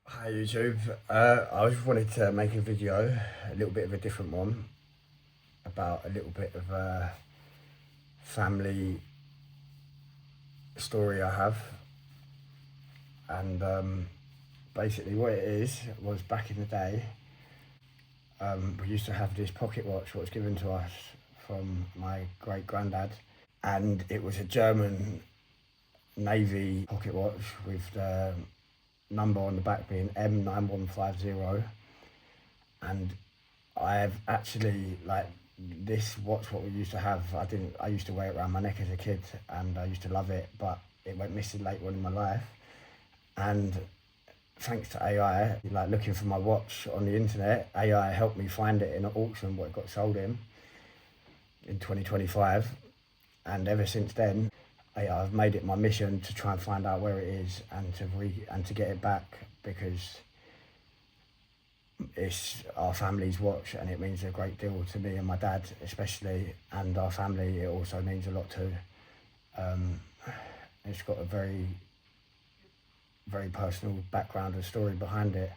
Hi YouTube. I just wanted to make a video, a little bit of a different one, about a little bit of a family story I have. And basically what it is was back in the day, we used to have this pocket watch what was given to us from my great granddad. And it was a German Navy pocket watch with the number on the back being M9150. And I've actually like this watch what we used to have. I used to wear it around my neck as a kid and I used to love it, but it went missing later on in my life. And thanks to AI, like looking for my watch on the internet, AI helped me find it in an auction what it got sold in 2025. And ever since then, I've made it my mission to try and find out where it is and to get it back, because it's our family's watch and it means a great deal to me and my dad especially, and our family it also means a lot too. It's got a very personal background and story behind it.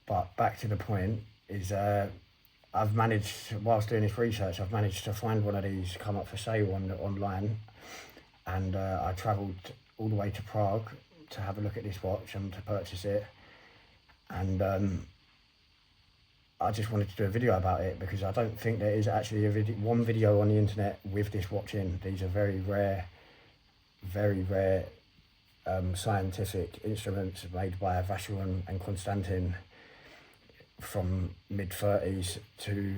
But back to the point is I've managed, whilst doing this research, I've managed to find one of these come up for sale online, and I travelled all the way to Prague to have a look at this watch and to purchase it. And I just wanted to do a video about it because I don't think there is actually one video on the internet with this watch in. These are very rare scientific instruments made by Vacheron and Constantin from mid-30s to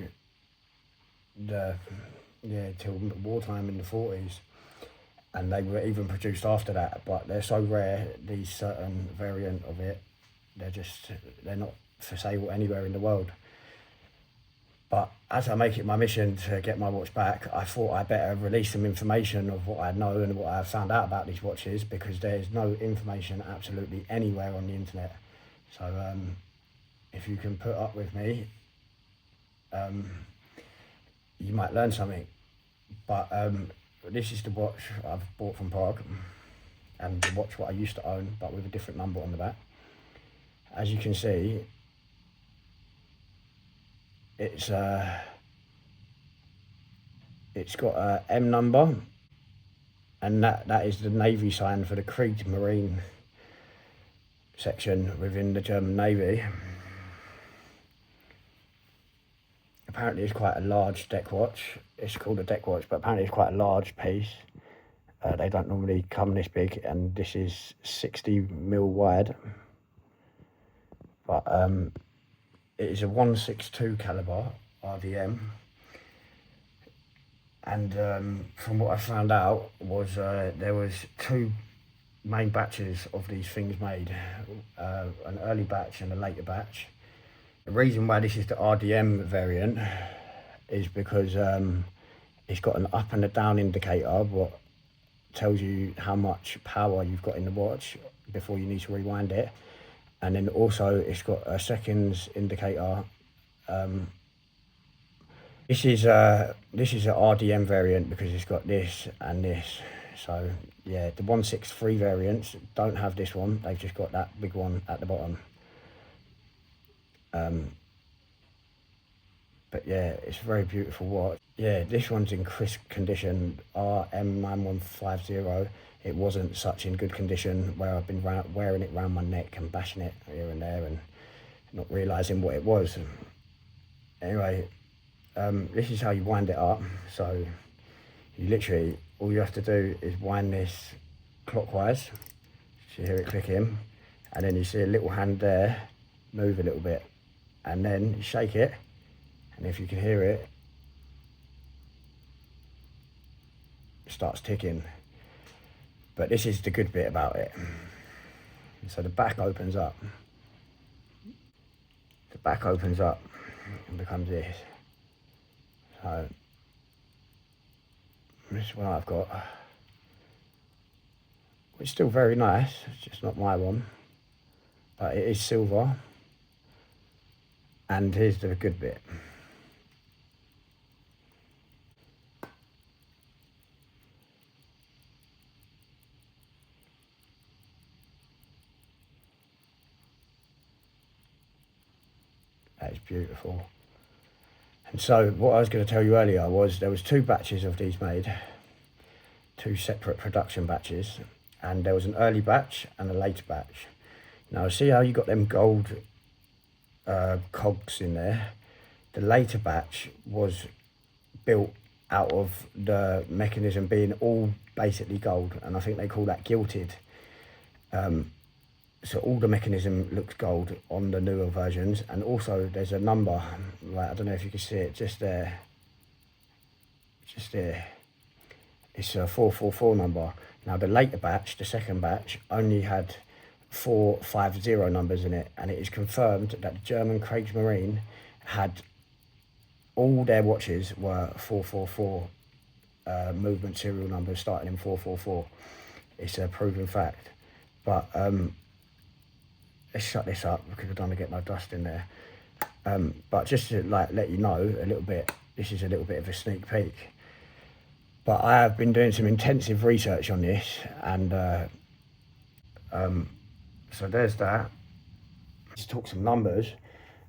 till wartime in the 40s, and they were even produced after that, but they're so rare, these certain variant of it, they're not for sale anywhere in the world. But as I make it my mission to get my watch back, I thought I better release some information of what I know and what I've found out about these watches, because there's no information absolutely anywhere on the internet. So if you can put up with me, you might learn something. But this is the watch I've bought from Prague, and the watch what I used to own, but with a different number on the back. As you can see, it's got a M number, and that is the Navy sign for the Kriegsmarine section within the German Navy. Apparently it's quite a large deck watch. It's called a deck watch, but apparently it's quite a large piece. They don't normally come this big, and this is 60mm wide. But it is a 162 caliber RDM. And from what I found out was there was two main batches of these things made, an early batch and a later batch. The reason why this is the RDM variant is because it's got an up and a down indicator, what tells you how much power you've got in the watch before you need to rewind it. And then also it's got a seconds indicator. This is a RDM variant because it's got this and this. So yeah, the 163 variants don't have this one. They've just got that big one at the bottom. But yeah, it's a very beautiful watch. Yeah, this one's in crisp condition, RM9150. It wasn't such in good condition where I've been wearing it around my neck and bashing it here and there and not realising what it was. Anyway, this is how you wind it up. So you literally, all you have to do is wind this clockwise. So you hear it clicking, and then you see a little hand there move a little bit, and then you shake it, and if you can hear it, it starts ticking. But this is the good bit about it. So the back opens up. The back opens up and becomes this. So this one I've got, which is still very nice. It's just not my one, but it is silver. And here's the good bit. That is beautiful. And so what I was going to tell you earlier was there was 2 batches of these made, 2 separate production batches, and there was an early batch and a later batch. Now see how you got them gold cogs in there? The later batch was built out of the mechanism being all basically gold, and I think they call that gilded. So all the mechanism looks gold on the newer versions, and also there's a number, right, I don't know if you can see it, just there. It's a 444 number. Now the later batch, the second batch, only had 450 numbers in it, and it is confirmed that the German Kriegsmarine had all their watches were 444 movement serial numbers starting in 444. It's a proven fact. But let's shut this up because I don't want to get no dust in there. But just to let you know a little bit, this is a little bit of a sneak peek. But I have been doing some intensive research on this, and so there's that. Let's talk some numbers,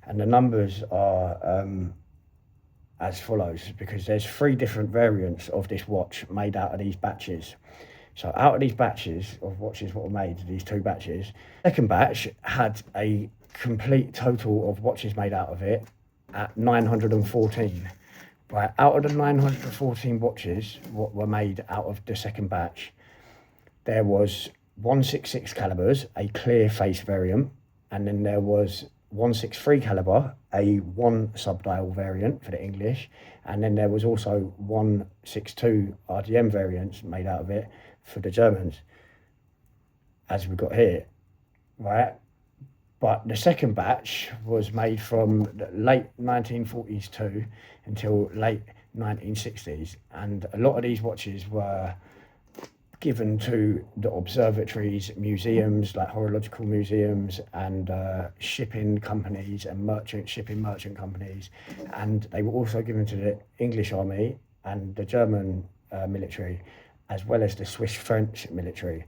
and the numbers are as follows, because there's 3 different variants of this watch made out of these batches. So out of these batches of watches what were made, these 2 batches, second batch had a complete total of watches made out of it at 914. Right, out of the 914 watches what were made out of the second batch, there was 166 calibers, a clear face variant, and then there was 163 caliber, a 1 subdial variant for the English, and then there was also 162 RDM variants made out of it for the Germans, as we got here, right? But the second batch was made from the late 1940s to until late 1960s, and a lot of these watches were given to the observatories, museums like horological museums, and shipping companies and shipping merchant companies, and they were also given to the English army and the German military, as well as the Swiss French military,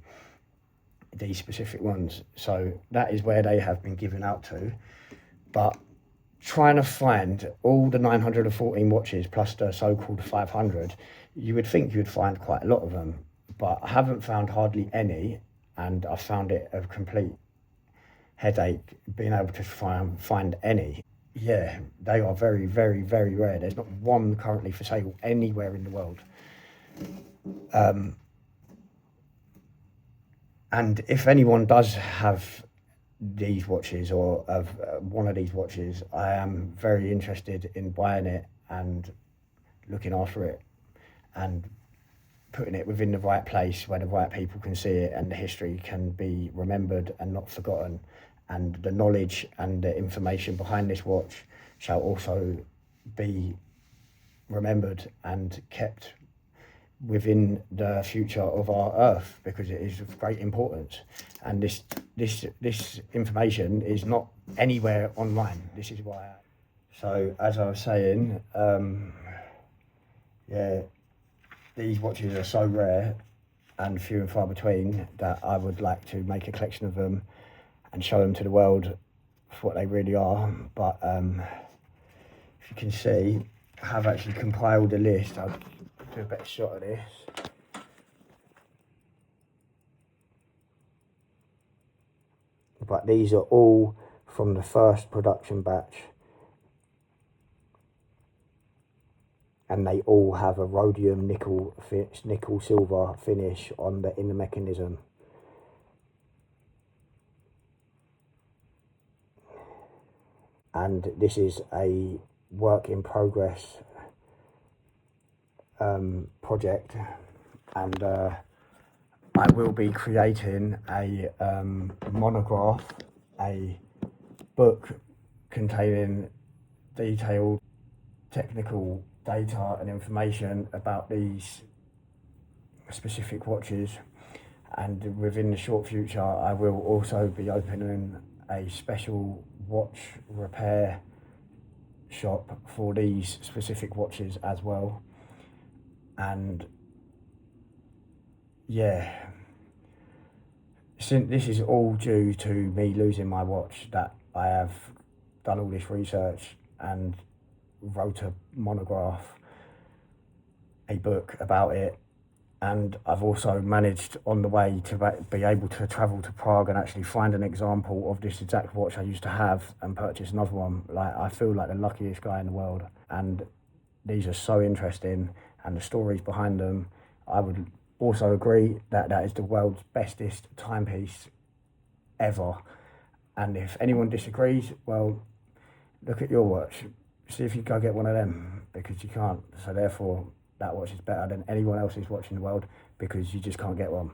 these specific ones. So that is where they have been given out to. But trying to find all the 914 watches plus the so-called 500, you would think you would find quite a lot of them, but I haven't found hardly any, and I found it a complete headache being able to find any. Yeah, they are very, very, very rare. There's not one currently for sale anywhere in the world. And if anyone does have these watches or of one of these watches, I am very interested in buying it and looking after it and putting it within the right place where the right people can see it and the history can be remembered and not forgotten, and the knowledge and the information behind this watch shall also be remembered and kept within the future of our earth, because it is of great importance, and this information is not anywhere online. This is why so as I was saying, yeah, these watches are so rare and few and far between that I would like to make a collection of them and show them to the world for what they really are. But if you can see, I have actually compiled a list. I'll do a better shot of this. But these are all from the first production batch, and they all have a rhodium nickel silver finish on the inner mechanism. And this is a work in progress project, and I will be creating a monograph, a book containing detailed technical data and information about these specific watches, and within the short future I will also be opening a special watch repair shop for these specific watches as well. And yeah, since this is all due to me losing my watch that I have done all this research and wrote a monograph, a book about it. And I've also managed on the way to be able to travel to Prague and actually find an example of this exact watch I used to have and purchase another one. Like, I feel like the luckiest guy in the world. And these are so interesting, and the stories behind them. I would also agree that that is the world's bestest timepiece ever. And if anyone disagrees, well, look at your watch. See if you go get one of them, because you can't. So therefore, that watch is better than anyone else's watch in the world, because you just can't get one.